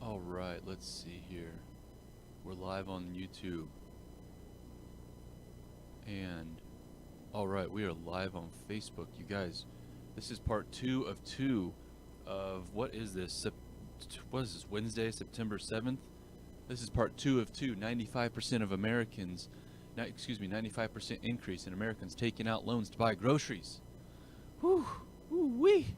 All right, let's see here. We're live on YouTube. And, all right, we are live on Facebook. You guys, this is part 2 of 2 of, what is this? What is this, Wednesday, September 7th? This is part 2 of 2. 95% of Americans, 95% increase in Americans taking out loans to buy groceries. Whew, wee.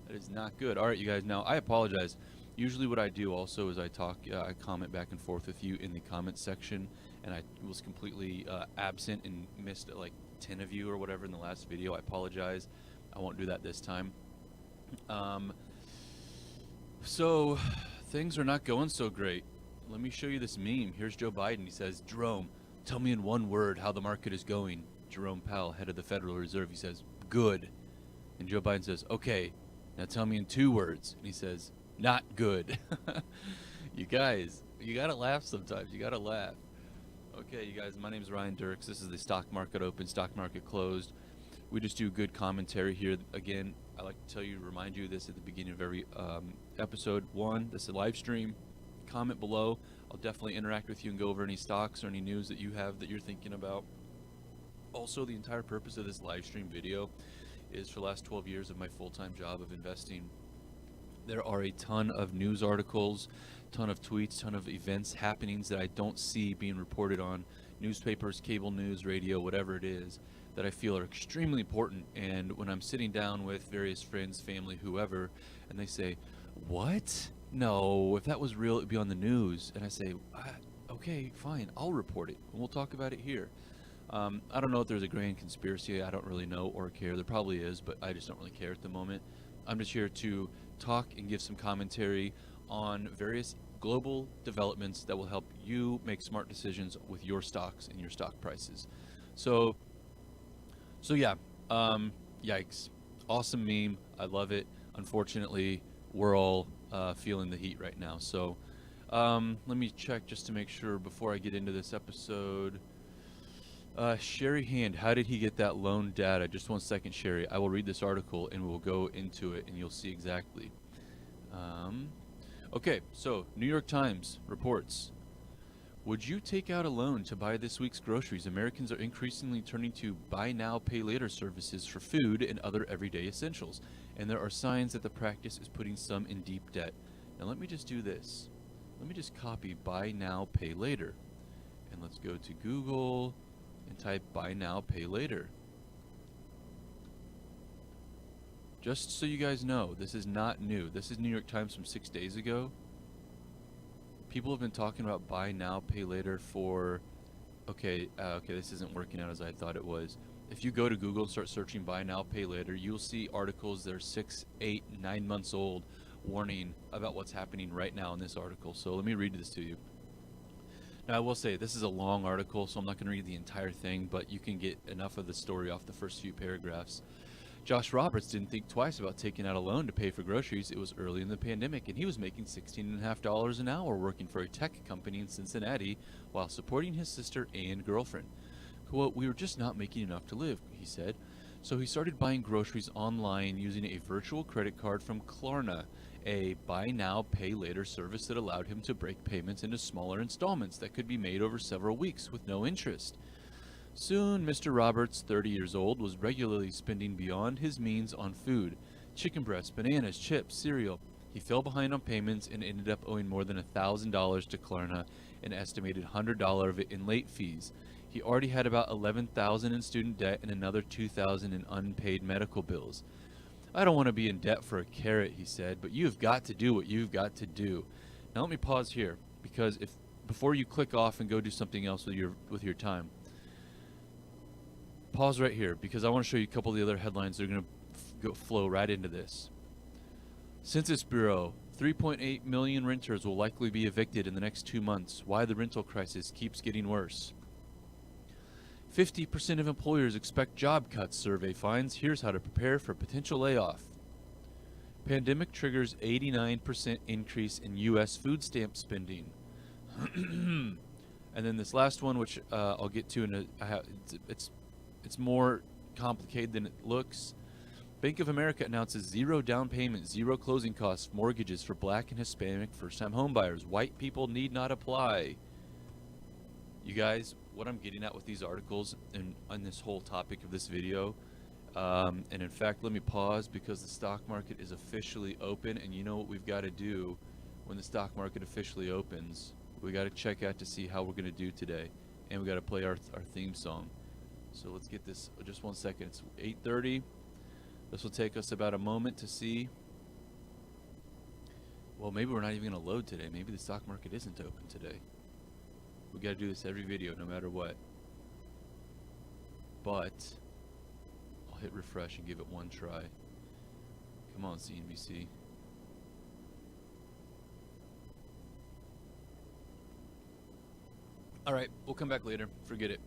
That is not good. All right, you guys, now I apologize. Usually what I do also is I comment back and forth with you in the comments section, and I was completely absent and missed like 10 of you or whatever in the last video. I apologize. I won't do that this time. So things are not going so great. Let me show you this meme. Here's Joe Biden. He says, Jerome, tell me in one word how the market is going. Jerome Powell, head of the Federal Reserve, he says, good. And Joe Biden says, okay, now tell me in 2 words. And he says, not good. You guys, you gotta laugh sometimes. You gotta laugh. Okay, you guys, my name is Ryan Derks. This is the stock market open, stock market closed. We just do good commentary here. Again, I like to remind you this at the beginning of every episode. 1, this is a live stream. Comment below. I'll definitely interact with you and go over any stocks or any news that you have that you're thinking about. Also, the entire purpose of this live stream video is for the last 12 years of my full-time job of investing. There are a ton of news articles, ton of tweets, ton of events, happenings that I don't see being reported on newspapers, cable news, radio, whatever it is, that I feel are extremely important. And when I'm sitting down with various friends, family, whoever, and they say, what? No, if that was real, it'd be on the news. And I say, okay, fine, I'll report it, and we'll talk about it here. I don't know if there's a grand conspiracy. I don't really know or care. There probably is, but I just don't really care at the moment. I'm just here to talk and give some commentary on various global developments that will help you make smart decisions with your stocks and your stock prices. So yeah, yikes. Awesome meme. I love it. Unfortunately, we're all feeling the heat right now. So let me check just to make sure before I get into this episode. Sherry Hand, how did he get that loan data? Just 1 second, Sherry. I will read this article and we'll go into it and you'll see exactly. Okay, so New York Times reports, would you take out a loan to buy this week's groceries? Americans are increasingly turning to buy now, pay later services for food and other everyday essentials. And there are signs that the practice is putting some in deep debt. Now let me just do this. Let me just copy buy now, pay later. And let's go to Google and type buy now, pay later. Just so you guys know, this is not new. This is New York Times from 6 days ago. People have been talking about buy now, pay later for, okay, this isn't working out as I thought it was. If you go to Google and start searching buy now, pay later, you'll see articles that are 6, 8, 9 months old warning about what's happening right now in this article. So let me read this to you. Now I will say, this is a long article, so I'm not going to read the entire thing, but you can get enough of the story off the first few paragraphs. Josh Roberts didn't think twice about taking out a loan to pay for groceries. It was early in the pandemic, and he was making $16.50 an hour working for a tech company in Cincinnati while supporting his sister and girlfriend. Quote, we were just not making enough to live, he said. So he started buying groceries online using a virtual credit card from Klarna, a buy now, pay later service that allowed him to break payments into smaller installments that could be made over several weeks with no interest. Soon, Mr. Roberts, 30 years old, was regularly spending beyond his means on food, chicken breasts, bananas, chips, cereal. He fell behind on payments and ended up owing more than $1,000 to Klarna, an estimated $100 of it in late fees. He already had about $11,000 in student debt and another $2,000 in unpaid medical bills. I don't want to be in debt for a carrot, he said, but you've got to do what you've got to do. Now let me pause here, because before you click off and go do something else with your time, pause right here, because I want to show you a couple of the other headlines that are going to flow right into this. Census Bureau, 3.8 million renters will likely be evicted in the next 2 months. Why the rental crisis keeps getting worse. 50% of employers expect job cuts, survey finds. Here's how to prepare for potential layoff. Pandemic triggers 89% increase in U.S. food stamp spending. And then this last one, which I'll get to, it's more complicated than it looks. Bank of America announces zero down payment, zero closing costs mortgages for Black and Hispanic first-time homebuyers. White people need not apply. You guys, what I'm getting at with these articles and on this whole topic of this video, and in fact, let me pause because the stock market is officially open, and you know what we've got to do when the stock market officially opens? We got to check out to see how we're going to do today, and we got to play our theme song. So let's get this, just 1 second. It's 8:30. This will take us about a moment to see. Well, maybe we're not even going to load today. Maybe the stock market isn't open today. We got to do this every video, no matter what. But I'll hit refresh and give it one try. Come on, CNBC. All right, we'll come back later. Forget it.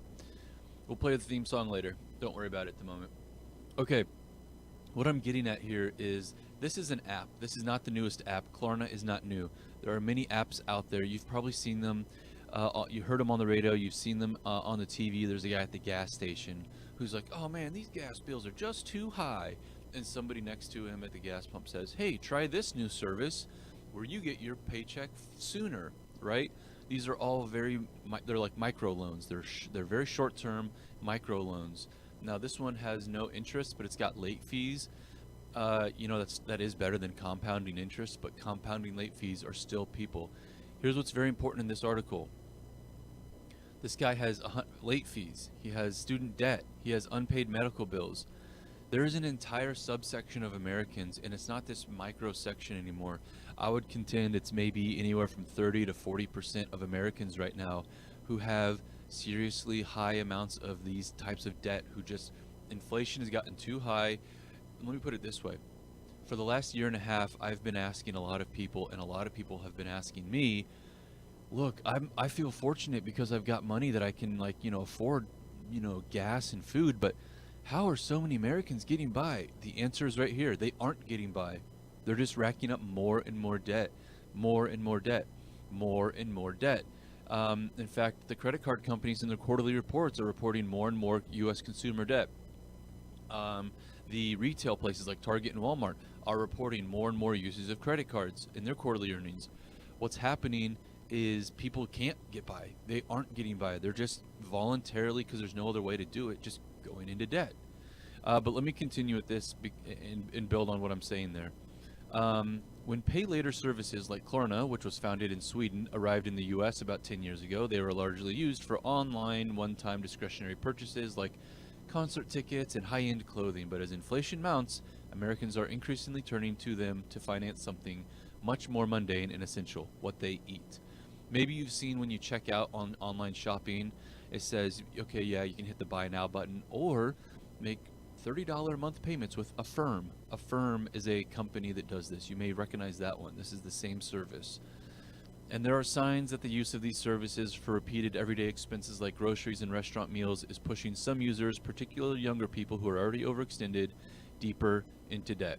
We'll play the theme song later. Don't worry about it at the moment. Okay. What I'm getting at here is this is an app. This is not the newest app. Klarna is not new. There are many apps out there. You've probably seen them. You heard them on the radio. You've seen them on the TV. There's a guy at the gas station who's like, oh man, these gas bills are just too high. And somebody next to him at the gas pump says, hey, try this new service where you get your paycheck sooner, right? These are all they're like micro loans. They're very short-term micro loans. Now this one has no interest, but it's got late fees. That is better than compounding interest, but compounding late fees are still people. Here's what's very important in this article. This guy has late fees. He has student debt. He has unpaid medical bills. There is an entire subsection of Americans, and it's not this micro section anymore. I would contend it's maybe anywhere from 30 to 40% of Americans right now who have seriously high amounts of these types of debt, who just, inflation has gotten too high. Let me put it this way. For the last year and a half, I've been asking a lot of people, and a lot of people have been asking me, look, I feel fortunate because I've got money that I can afford, gas and food, but how are so many Americans getting by? The answer is right here. They aren't getting by. They're just racking up more and more debt, more and more debt, more and more debt. In fact, the credit card companies in their quarterly reports are reporting more and more U.S. consumer debt. The retail places like Target and Walmart are reporting more and more uses of credit cards in their quarterly earnings. What's happening is people can't get by. They aren't getting by. They're just voluntarily, because there's no other way to do it, just going into debt. But let me continue with this and build on what I'm saying there. When pay later services like Klarna, which was founded in Sweden, arrived in the US about 10 years ago, they were largely used for online one-time discretionary purchases like concert tickets and high-end clothing. But as inflation mounts, Americans are increasingly turning to them to finance something much more mundane and essential: what they eat. Maybe you've seen when you check out on online shopping, it says, okay, yeah, you can hit the buy now button or make $30 a month payments with Affirm. Affirm is a company that does this. You may recognize that one. This is the same service. And there are signs that the use of these services for repeated everyday expenses like groceries and restaurant meals is pushing some users, particularly younger people who are already overextended, deeper into debt.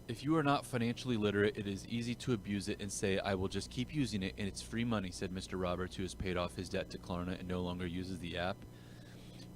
If you are not financially literate, it is easy to abuse it and say, I will just keep using it and it's free money, said Mr. Roberts, who has paid off his debt to Klarna and no longer uses the app.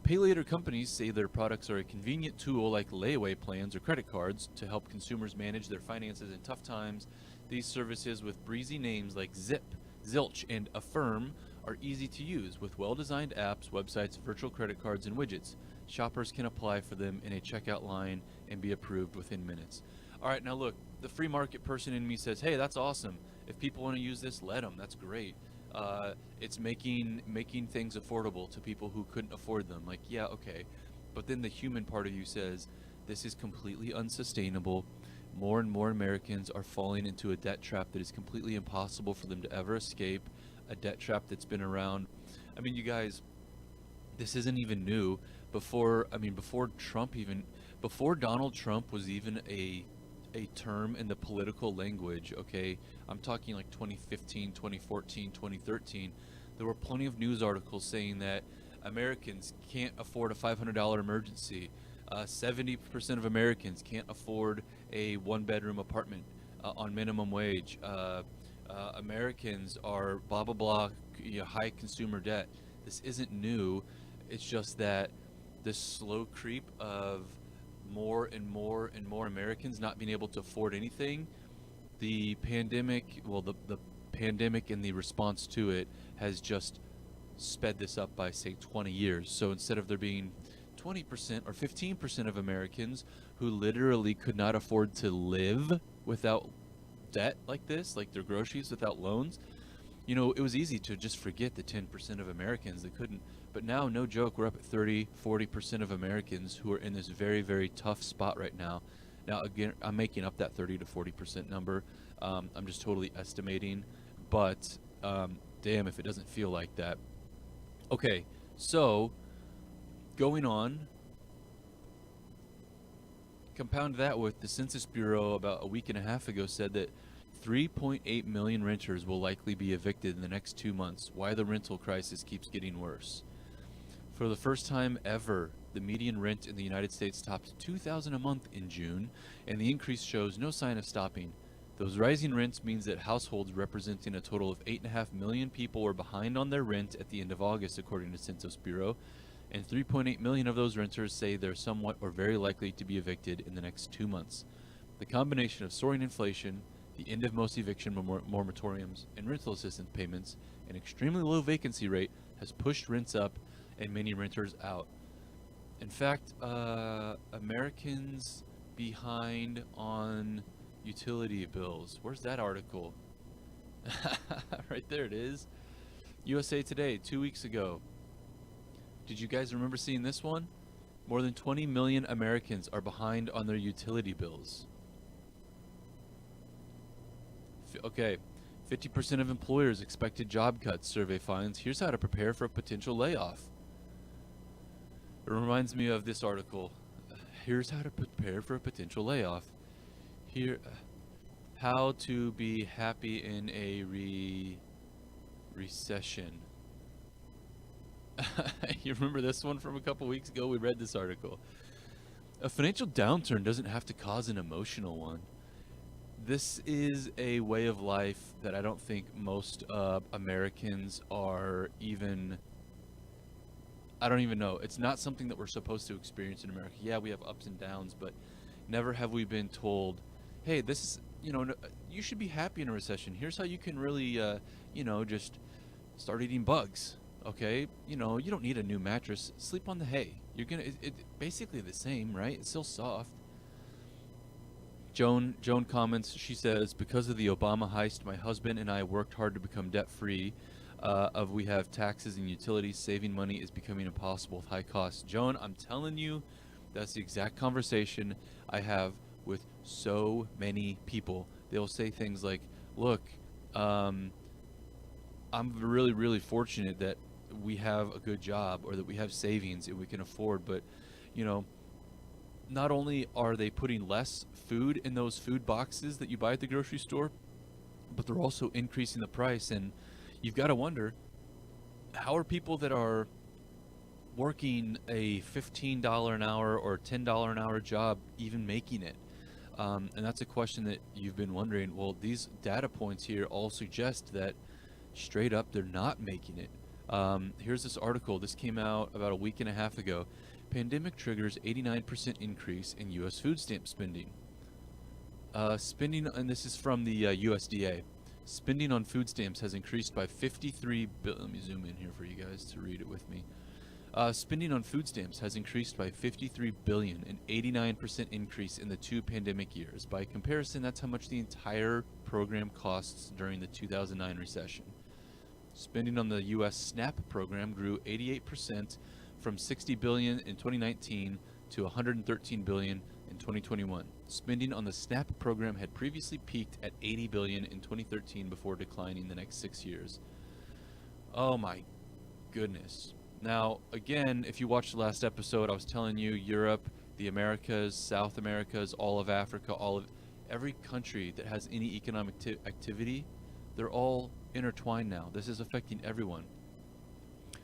Pay later companies say their products are a convenient tool like layaway plans or credit cards to help consumers manage their finances in tough times. These services with breezy names like Zip, Zilch, and Affirm are easy to use with well-designed apps, websites, virtual credit cards, and widgets. Shoppers can apply for them in a checkout line and be approved within minutes. All right, now look, the free market person in me says, hey, that's awesome. If people want to use this, let them. That's great. It's making things affordable to people who couldn't afford them. Like, yeah, okay. But then the human part of you says, this is completely unsustainable. More and more Americans are falling into a debt trap that is completely impossible for them to ever escape, a debt trap that's been around. I mean, you guys, this isn't even new. Before Donald Trump was even a term in the political language, okay? I'm talking like 2015, 2014, 2013. There were plenty of news articles saying that Americans can't afford a $500 emergency. 70% of Americans can't afford a one-bedroom apartment on minimum wage. Americans are blah, blah, blah, high consumer debt. This isn't new. It's just that this slow creep of more and more and more Americans not being able to afford anything. The pandemic, well, the pandemic and the response to it has just sped this up by, say, 20 years. So instead of there being 20% or 15% of Americans who literally could not afford to live without debt like this, like their groceries without loans, it was easy to just forget the 10% of Americans that couldn't. But now, no joke, we're up at 30, 40% of Americans who are in this very, very tough spot right now. Now, again, I'm making up that 30 to 40% number. I'm just totally estimating. But, damn, if it doesn't feel like that. Okay, so, going on, compound that with the Census Bureau about a week and a half ago said that 3.8 million renters will likely be evicted in the next 2 months. Why the rental crisis keeps getting worse. For the first time ever, the median rent in the United States topped $2,000 a month in June, and the increase shows no sign of stopping. Those rising rents means that households representing a total of 8.5 million people were behind on their rent at the end of August, according to Census Bureau, and 3.8 million of those renters say they're somewhat or very likely to be evicted in the next 2 months. The combination of soaring inflation, the end of most eviction moratoriums and rental assistance payments, an extremely low vacancy rate has pushed rents up and many renters out. In fact, Americans behind on utility bills. Where's that article? Right there it is. USA Today, 2 weeks ago. Did you guys remember seeing this one? More than 20 million Americans are behind on their utility bills. Okay, 50% of employers expected job cuts, survey finds. Here's how to prepare for a potential layoff. It reminds me of this article. Here's how to prepare for a potential layoff. Here, how to be happy in a recession. You remember this one from a couple weeks ago? We read this article. A financial downturn doesn't have to cause an emotional one. This is a way of life that I don't think most Americans are even... I don't even know. It's not something that we're supposed to experience in America. Yeah, we have ups and downs, but never have we been told, hey, this is, you should be happy in a recession. Here's how you can really, just start eating bugs. Okay, you don't need a new mattress. Sleep on the hay. You're gonna. It basically the same, right? It's still soft. Joan comments. She says, because of the Obama heist, my husband and I worked hard to become debt free. We have taxes and utilities. Saving money is becoming impossible with high costs. Joan, I'm telling you, that's the exact conversation I have with so many people. They'll say things like, "Look, I'm really, really fortunate that we have a good job or that we have savings and we can afford, but not only are they putting less food in those food boxes that you buy at the grocery store, but they're also increasing the price." And you've got to wonder, how are people that are working a $15 an hour or $10 an hour job even making it? And that's a question that you've been wondering. Well, these data points here all suggest that straight up they're not making it. Here's this article. This came out about a week and a half ago. Pandemic triggers 89% increase in U.S. food stamp spending. Spending, and this is from the USDA. Spending on food stamps has increased by 53 billion. Let me zoom in here for you guys to read it with me. Spending on food stamps has increased by 53 billion, an 89% increase in the 2 pandemic years. By comparison, that's how much the entire program costs during the 2009 recession. Spending on the U.S. SNAP program grew 88% from 60 billion in 2019 to 113 billion in 2021. Spending on the SNAP program had previously peaked at 80 billion in 2013 before declining the next 6 years. Oh my goodness. Now, again, if you watched the last episode, I was telling you Europe, the Americas, South Americas, all of Africa, every country that has any economic activity, they're all intertwined now. This is affecting everyone.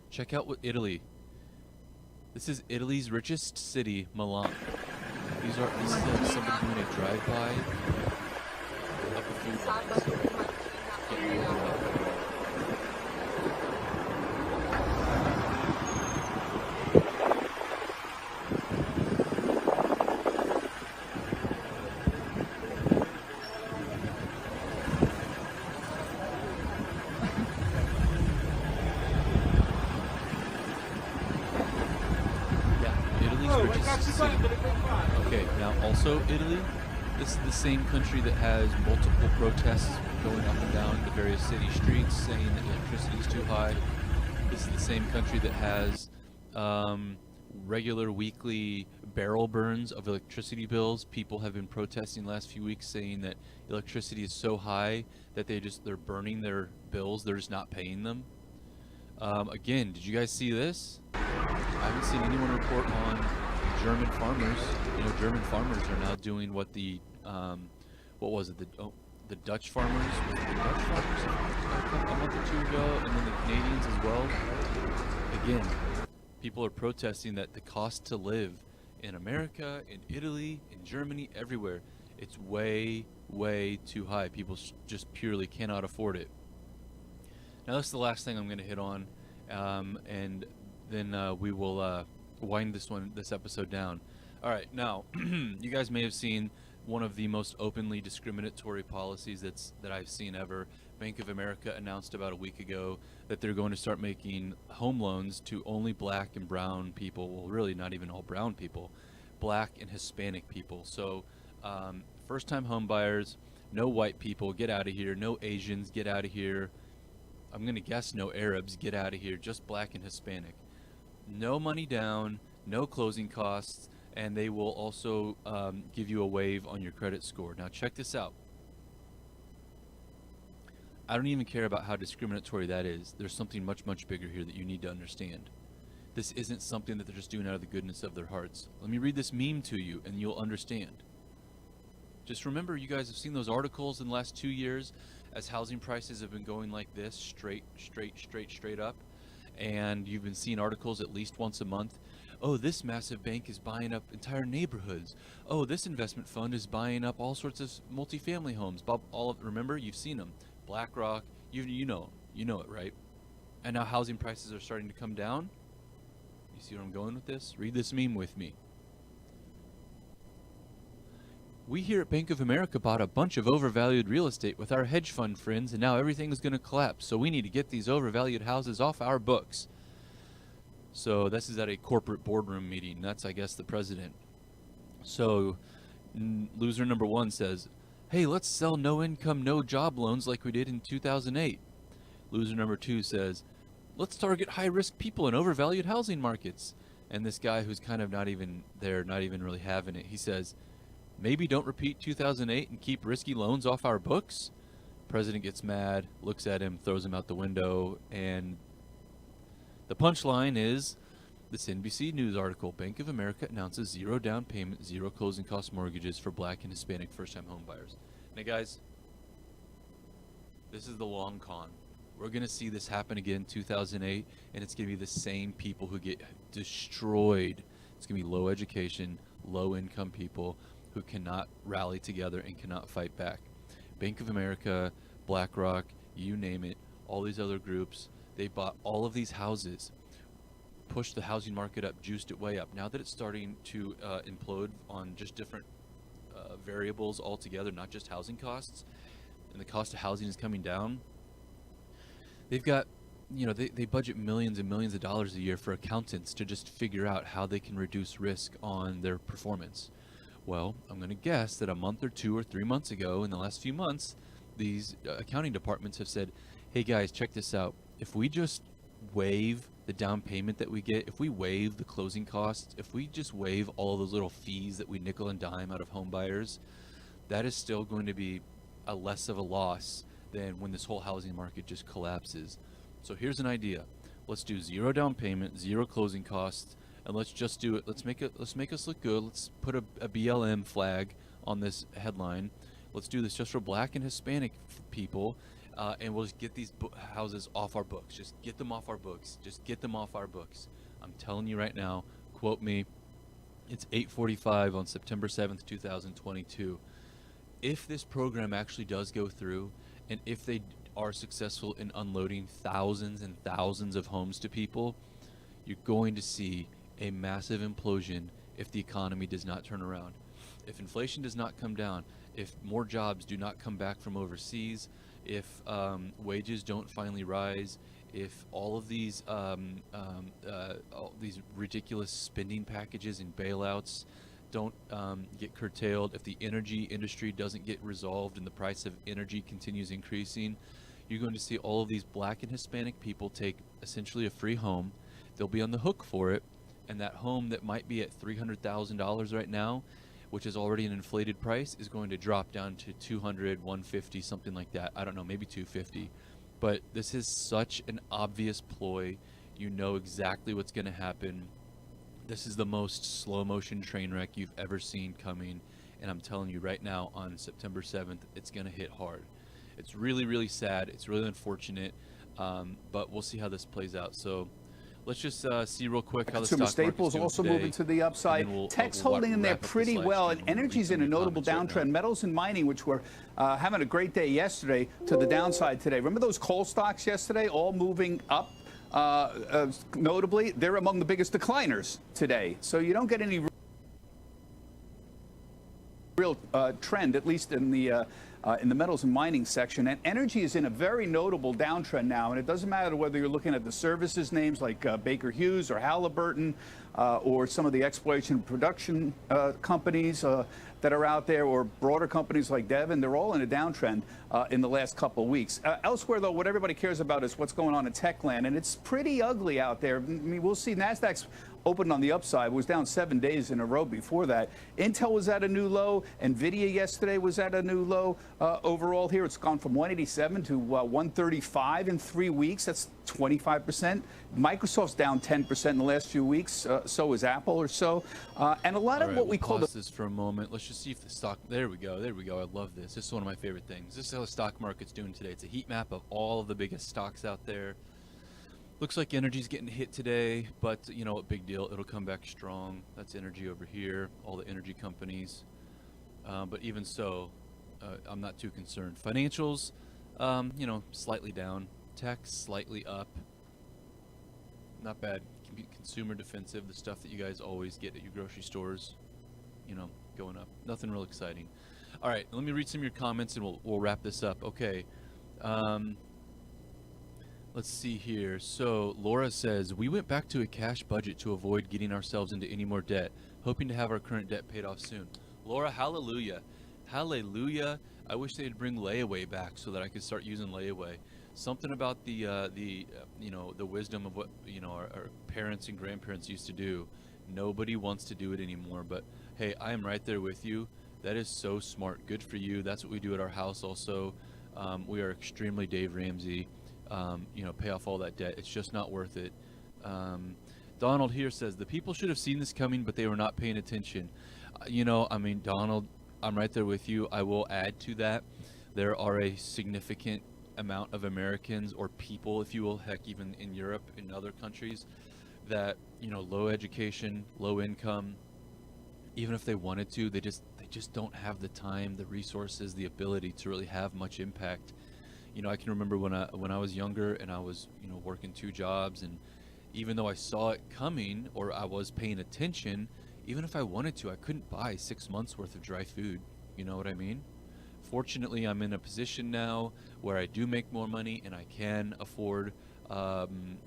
Check out what Italy. This is Italy's richest city, Milan. This is somebody doing a drive-by up the food lines. Okay, now also Italy. This is the same country that has multiple protests going up and down the various city streets saying that electricity is too high. This is the same country that has regular weekly barrel burns of electricity bills. People have been protesting the last few weeks saying that electricity is so high that they're burning their bills. They're just not paying them. Again, did you guys see this? I haven't seen anyone report on German farmers. German farmers are now doing what the what was it? The Dutch farmers, was it the Dutch farmers a month or two ago, and then the Canadians as well. Again, people are protesting that the cost to live in America, in Italy, in Germany, everywhere, it's way, way too high. People just purely cannot afford it. Now that's the last thing I'm going to hit on, and then we will wind this episode down. All right, now you guys may have seen one of the most openly discriminatory policies that I've seen ever. Bank of America announced about a week ago that they're going to start making home loans to only black and brown people. Well, really not even all brown people, black and Hispanic people. So first-time home buyers, no white people, get out of here. No Asians, get out of here. I'm going to guess no Arabs, get out of here. Just black and Hispanic. No money down, no closing costs, and they will also give you a waive on your credit score. Now check this out. I don't even care about how discriminatory that is. There's something much, much bigger here that you need to understand. This isn't something that they're just doing out of the goodness of their hearts. Let me read this meme to you and you'll understand. Just remember, you guys have seen those articles in the last 2 years as housing prices have been going like this, straight up. And you've been seeing articles at least once a month. Oh, this massive bank is buying up entire neighborhoods. Oh, this investment fund is buying up all sorts of multifamily homes. Remember, you've seen them. BlackRock, you know it, right? And now housing prices are starting to come down. You see where I'm going with this? Read this meme with me. We here at Bank of America bought a bunch of overvalued real estate with our hedge fund friends, and now everything is going to collapse. So we need to get these overvalued houses off our books. So this is at a corporate boardroom meeting. That's, I guess, the president. So loser number one says, hey, let's sell no-income, no-job loans like we did in 2008. Loser number two says, let's target high-risk people in overvalued housing markets. And this guy who's kind of not even there, not even really having it, he says, maybe don't repeat 2008 and keep risky loans off our books? President gets mad, looks at him, throws him out the window, and the punchline is this NBC News article, Bank of America announces zero down payment, zero closing cost mortgages for black and Hispanic first-time home buyers. Now, guys, this is the long con. We're going to see this happen again in 2008, and it's going to be the same people who get destroyed. It's going to be low education, low-income people who cannot rally together and cannot fight back. Bank of America, BlackRock, you name it, all these other groups, they bought all of these houses, pushed the housing market up, juiced it way up. Now that it's starting to implode on just different variables altogether, not just housing costs, and the cost of housing is coming down, they've got, they budget millions and millions of dollars a year for accountants to just figure out how they can reduce risk on their performance. Well, I'm going to guess that a month or 2 or 3 months ago, in the last few months, these accounting departments have said, hey guys, check this out. If we just waive the down payment that we get, if we waive the closing costs, if we just waive all those little fees that we nickel and dime out of home buyers, that is still going to be a less of a loss than when this whole housing market just collapses. So here's an idea. Let's do zero down payment, zero closing costs, and let's just do it. Let's make us look good. Let's put a BLM flag on this headline. Let's do this just for black and Hispanic people. And we'll just get these houses off our books. Just get them off our books. Just get them off our books. I'm telling you right now, quote me, it's 8:45 on September 7th, 2022. If this program actually does go through, and if they are successful in unloading thousands and thousands of homes to people, you're going to see a massive implosion if the economy does not turn around. If inflation does not come down, if more jobs do not come back from overseas, if wages don't finally rise, if all of these ridiculous spending packages and bailouts don't get curtailed, if the energy industry doesn't get resolved and the price of energy continues increasing, you're going to see all of these Black and Hispanic people take essentially a free home. They'll be on the hook for it, and that home that might be at $300,000 right now, which is already an inflated price, is going to drop down to 200, 150, something like that. I don't know, maybe 250. But this is such an obvious ploy. You know exactly what's going to happen. This is the most slow motion train wreck you've ever seen coming, and I'm telling you right now, on September 7th, it's going to hit hard. It's really, really sad. It's really unfortunate, but we'll see how this plays out. So let's just see real quick how the stock market's doing staples also today, moving to the upside. Tech's holding in there pretty well, and energy's in a notable downtrend. Metals and mining, which were having a great day yesterday, to the downside today. Remember those coal stocks yesterday, all moving up? Notably, they're among the biggest decliners today. So you don't get any real trend, at least in the metals and mining section. And energy is in a very notable downtrend now. And it doesn't matter whether you're looking at the services names like Baker Hughes or Halliburton or some of the exploration and production companies that are out there, or broader companies like Devon. They're all in a downtrend in the last couple of weeks. Elsewhere, though, what everybody cares about is what's going on in tech land, and it's pretty ugly out there. I mean, we'll see. NASDAQ's opened on the upside. It was down 7 days in a row before that. Intel was at a new low. NVIDIA yesterday was at a new low. Overall here, it's gone from 187 to 135 in 3 weeks. That's 25%. Microsoft's down 10% in the last few weeks. So is Apple or so. And a lot of what we call this for a moment. Let's just see if the stock. There we go. There we go. I love this. This is one of my favorite things. This is how the stock market's doing today. It's a heat map of all of the biggest stocks out there. Looks like energy's getting hit today, but you know what, big deal. It'll come back strong. That's energy over here, all the energy companies. But even so, I'm not too concerned. Financials, you know, slightly down. Tech, slightly up. Not bad. Consumer defensive, the stuff that you guys always get at your grocery stores, you know, going up. Nothing real exciting. All right, let me read some of your comments and we'll wrap this up. Okay. Let's see here. So Laura says, we went back to a cash budget to avoid getting ourselves into any more debt, hoping to have our current debt paid off soon. Laura, hallelujah. Hallelujah. I wish they'd bring layaway back so that I could start using layaway. Something about the you know, the wisdom of what, you know, our parents and grandparents used to do. Nobody wants to do it anymore, but hey, I am right there with you. That is so smart. Good for you. That's what we do at our house also. We are extremely Dave Ramsey. You know, pay off all that debt. It's just not worth it. Donald here says, the people should have seen this coming, but they were not paying attention. You know, I mean, Donald, I'm right there with you. I will add to that. There are a significant amount of Americans, or people, if you will, heck, even in Europe, in other countries, that, you know, low education, low income, even if they wanted to, they just don't have the time, the resources, the ability to really have much impact. You know, I can remember when I was younger and I was, you know, working 2 jobs, and even though I saw it coming or I was paying attention, even if I wanted to, I couldn't buy 6 months worth of dry food. You know what I mean? Fortunately, I'm in a position now where I do make more money and I can afford, you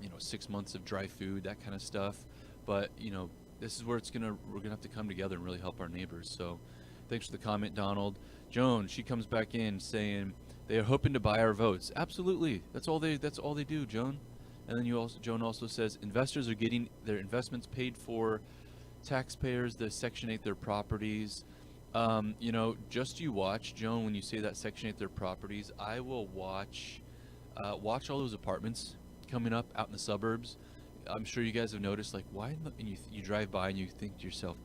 know, 6 months of dry food, that kind of stuff. But, you know, this is where we're gonna have to come together and really help our neighbors. So thanks for the comment, Donald. Joan, she comes back in saying, they are hoping to buy our votes. Absolutely. That's all they do, Joan. And then Joan also says, investors are getting their investments paid for. Taxpayers, the Section 8 their properties. You know, just you watch, Joan, when you say that Section 8 their properties, I will watch all those apartments coming up out in the suburbs. I'm sure you guys have noticed, like, why and you drive by and you think to yourself,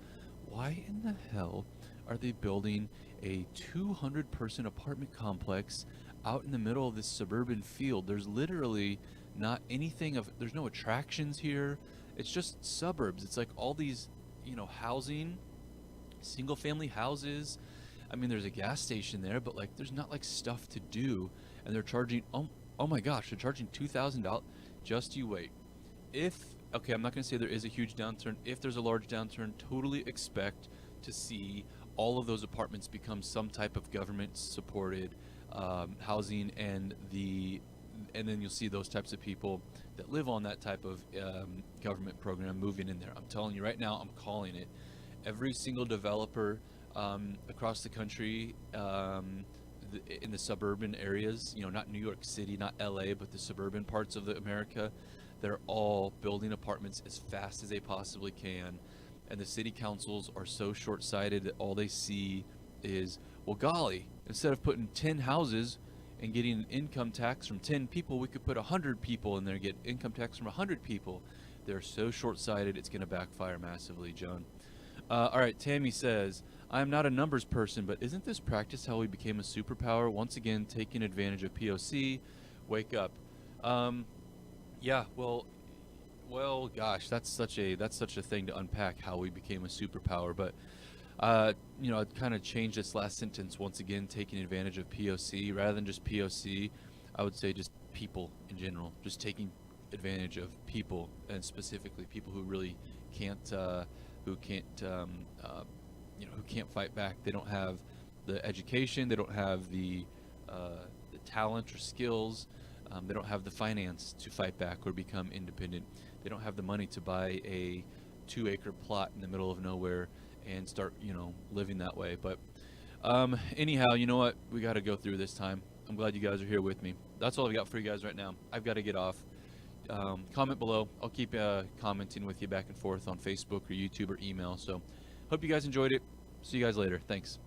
why in the hell are they building a 200-person apartment complex out in the middle of this suburban field? There's literally not anything there's no attractions here. It's just suburbs. It's like all these, you know, housing, single family houses. I mean, there's a gas station there, but like there's not like stuff to do, and they're charging, oh my gosh, they're charging $2,000. Just you wait. Okay, I'm not going to say there is a huge downturn. If there's a large downturn, totally expect to see all of those apartments become some type of government-supported housing, and then you'll see those types of people that live on that type of government program moving in there. I'm telling you right now, I'm calling it. Every single developer across the country, in the suburban areas, not New York City, not LA, but the suburban parts of America, they're all building apartments as fast as they possibly can. And the city councils are so short-sighted that all they see is, well, golly, instead of putting 10 houses and getting an income tax from 10 people, we could put 100 people in there and get income tax from 100 people. They're so short-sighted, it's going to backfire massively, Joan. All right, Tammy says, I am not a numbers person, but isn't this practice how we became a superpower? Once again, taking advantage of POC. Wake up. Yeah, gosh, that's such a thing to unpack, how we became a superpower. But I'd kind of change this last sentence. Once again, taking advantage of POC rather than just POC. I would say just people in general, just taking advantage of people, and specifically people who really can't, who can't fight back. They don't have the education, they don't have the talent or skills, they don't have the finance to fight back or become independent. They don't have the money to buy a 2-acre plot in the middle of nowhere and start, living that way. But anyhow, you know what? We got to go through this time. I'm glad you guys are here with me. That's all I've got for you guys right now. I've got to get off. Comment below. I'll keep commenting with you back and forth on Facebook or YouTube or email. So hope you guys enjoyed it. See you guys later. Thanks.